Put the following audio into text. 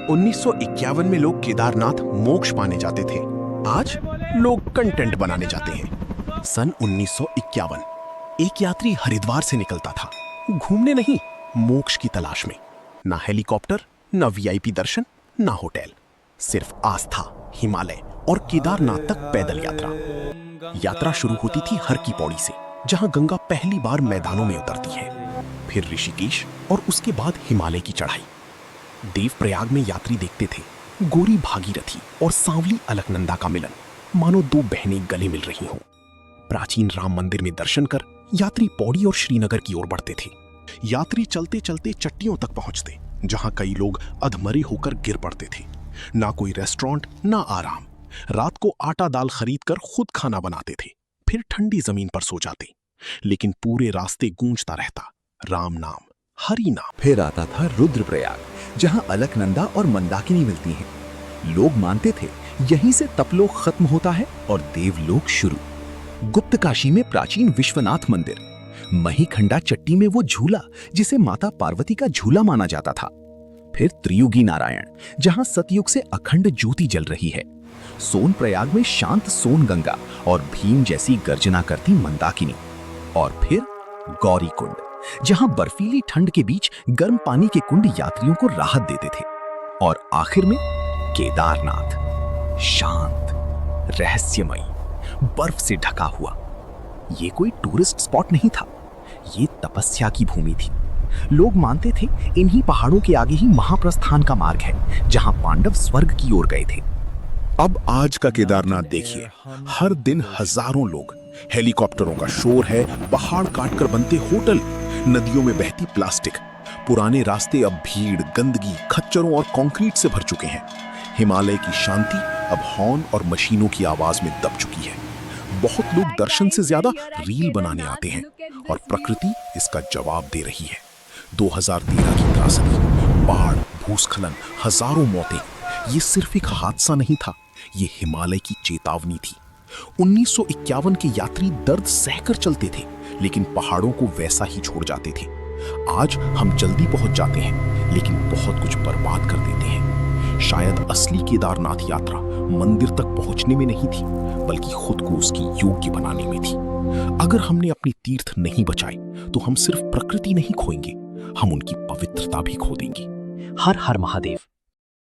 1951 में लोग केदारनाथ मोक्ष पाने जाते थे। आज लोग कंटेंट बनाने जाते हैं। सन 1951 एक यात्री हरिद्वार से निकलता था, घूमने नहीं, मोक्ष की तलाश में। ना हेलीकॉप्टर, ना वीआईपी दर्शन, ना होटल, सिर्फ आस्था, हिमालय और केदारनाथ तक पैदल यात्रा। यात्रा शुरू होती थी हर की पौड़ी से, जहां गंगा पहली बार मैदानों में उतरती है, फिर ऋषिकेश और उसके बाद हिमालय की चढ़ाई। देवप्रयाग में यात्री देखते थे गोरी भागीरथी और सांवली अलकनंदा का मिलन, मानो दो बहनें गले मिल रही हों। प्राचीन राम मंदिर में दर्शन कर यात्री पौड़ी और श्रीनगर की ओर बढ़ते थे। यात्री चलते चलते चट्टियों तक पहुंचते, जहां कई लोग अधमरे होकर गिर पड़ते थे। ना कोई रेस्टोरेंट, ना आराम। रात को आटा दाल खरीद कर खुद खाना बनाते थे, फिर ठंडी जमीन पर सो जाते। लेकिन पूरे रास्ते गूंजता रहता राम नाम, हरि नाम। फिर आता था रुद्रप्रयाग, जहां अलकनंदा और मंदाकिनी मिलती हैं। लोग मानते थे यहीं से तपलोक खत्म होता है और देवलोक शुरू। गुप्त काशी में प्राचीन विश्वनाथ मंदिर, महीखंडा चट्टी में वो झूला जिसे माता पार्वती का झूला माना जाता था। फिर त्रियुगी नारायण, जहां सतयुग से अखंड ज्योति जल रही है। सोनप्रयाग में शांत सोन गंगा और भीम जैसी गर्जना करती मंदाकिनी। और फिर गौरी कुंड, जहां बर्फीली ठंड के बीच गर्म पानी के कुंड यात्रियों को राहत देते थे। और आखिर में केदारनाथ, शांत, रहस्यमयी, बर्फ से ढका हुआ। ये कोई टूरिस्ट स्पॉट नहीं था, ये तपस्या की भूमि थी। लोग मानते थे इन्हीं पहाड़ों के आगे ही महाप्रस्थान का मार्ग है, जहां पांडव स्वर्ग की ओर गए थे। अब आज का केदारनाथ देखिए, हर दिन हजारों लोग, हेलीकॉप्टरों का शोर है, पहाड़ काटकर बनते होटल, नदियों में बहती प्लास्टिक। पुराने रास्ते अब भीड़, गंदगी, खच्चरों और कंक्रीट से भर चुके हैं। हिमालय की शांति अब हॉर्न और मशीनों की आवाज में दब चुकी है। बहुत लोग दर्शन से ज्यादा रील बनाने आते हैं और प्रकृति इसका जवाब दे रही है। 2013 की त्रासदी, बाढ़, भूस्खलन, हजारों मौतें, ये सिर्फ एक हादसा नहीं था, ये हिमालय की चेतावनी थी। 1951 के यात्री दर्द सहकर चलते थे, लेकिन पहाड़ों को वैसा ही छोड़ जाते थे। आज हम जल्दी पहुंच जाते हैं, लेकिन बहुत कुछ बर्बाद कर देते हैं। शायद असली केदारनाथ यात्रा मंदिर तक पहुंचने में नहीं थी, बल्कि खुद को उसकी योग्य बनाने में थी। अगर हमने अपनी तीर्थ नहीं बचाए, तो हम सिर्फ प्रकृति नहीं खोएंगे, हम उनकी पवित्रता भी खो देंगे। हर हर महादेव।